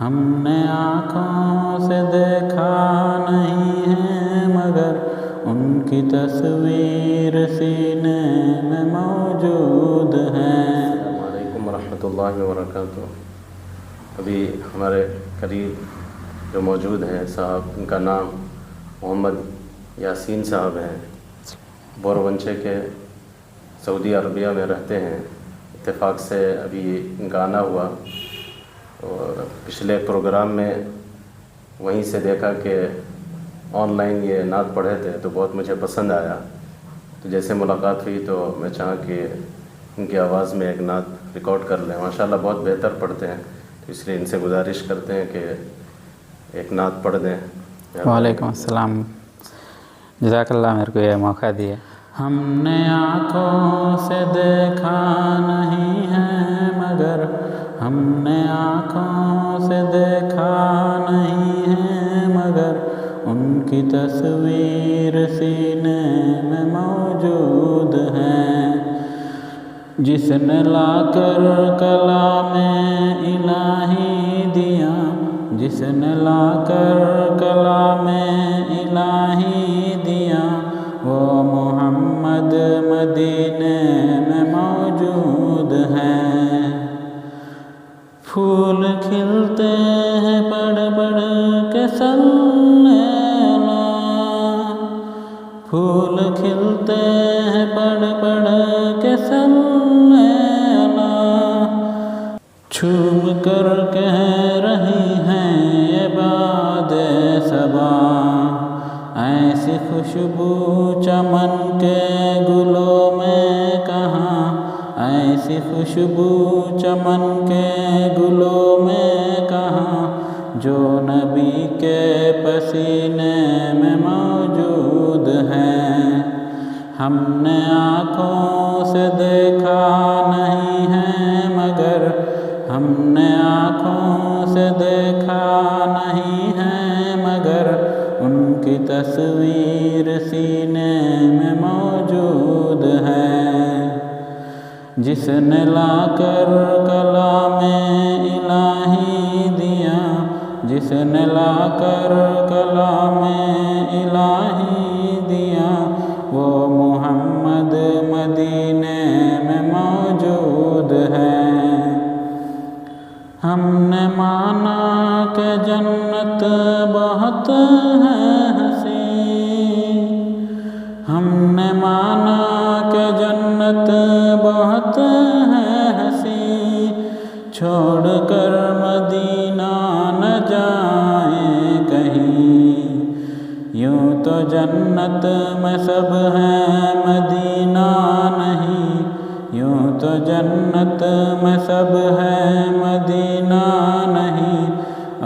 ہم نے آنکھوں سے دیکھا نہیں ہے مگر ان کی تصویر سینے میں موجود ہے۔ السلام علیکم ورحمۃ اللہ وبرکاتہ۔ ابھی ہمارے قریب جو موجود ہیں صاحب، ان کا نام محمد یاسین صاحب ہیں، بورونچے کے سعودی عربیہ میں رہتے ہیں۔ اتفاق سے ابھی ان کا آنا ہوا اور پچھلے پروگرام میں وہیں سے دیکھا کہ آن لائن یہ نعت پڑھے تھے تو بہت مجھے پسند آیا، تو جیسے ملاقات ہوئی تو میں چاہا کہ ان کی آواز میں ایک نعت ریکارڈ کر لیں۔ ماشاءاللہ بہت بہتر پڑھتے ہیں، تو اس لیے ان سے گزارش کرتے ہیں کہ ایک نعت پڑھ دیں۔ وعلیکم السلام، جزاک اللہ میرے کو یہ موقع دیا۔ ہم نے آنکھوں سے دیکھا نہیں ہے مگر ہم نے آنکھوں سے دیکھا نہیں ہے مگر ان کی تصویر سینے میں موجود ہے۔ جس نے لا کر کلام الہی دیا، جس نے لا کر کلام الہی دیا، وہ محمد مدینے میں موجود ہیں۔ پھول کھلتے ہیں پڑھ پڑھ کے صلی اللہ، پھول کھلتے ہیں پڑھ پڑھ کے صلی اللہ، چھوم کر کہہ رہی ہیں یہ باد صبا، ایسی خوشبو چمن کے گلوں میں کہاں، ایسی خوشبو چمن کے گلوں میں کہاں، جو نبی کے پسینے میں موجود ہیں۔ ہم نے آنکھوں سے دیکھا نہیں ہے مگر ہم نے آنکھوں سے دیکھا نہیں ہے مگر ان کی تصویر سینے میں موجود ہے۔ جس نے لا کر کلام الہی دیا، جس نے لا کر کلام الہی دیا، وہ محمد مدینے میں موجود ہے۔ ہم نے مانا کہ جنت بہت ہے حسین، ہم نے مانا کہ جنت بہت ہے حسین، چھوڑ کر مدینہ نہ جائیں کہیں، یوں تو جنت میں سب ہیں مدینہ نہیں، یوں تو جنت میں سب ہے مدینہ نہیں،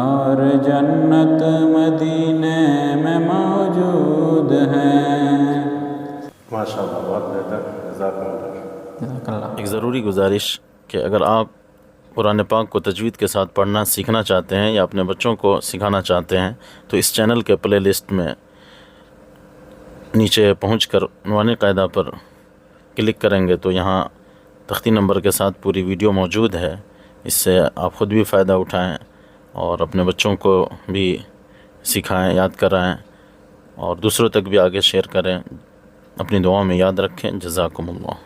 اور جنت مدینے میں موجود ہے۔ ماشاءاللہ بہت بہتر، جزاک اللہ۔ جزاک اللہ۔ ایک ضروری گزارش کہ اگر آپ قرآن پاک کو تجوید کے ساتھ پڑھنا سیکھنا چاہتے ہیں یا اپنے بچوں کو سکھانا چاہتے ہیں تو اس چینل کے پلے لسٹ میں نیچے پہنچ کر عنوان قاعدہ پر کلک کریں گے تو یہاں تختی نمبر کے ساتھ پوری ویڈیو موجود ہے۔ اس سے آپ خود بھی فائدہ اٹھائیں اور اپنے بچوں کو بھی سکھائیں، یاد کرائیں اور دوسروں تک بھی آگے شیئر کریں۔ اپنی دعاؤں میں یاد رکھیں۔ جزاکم اللہ۔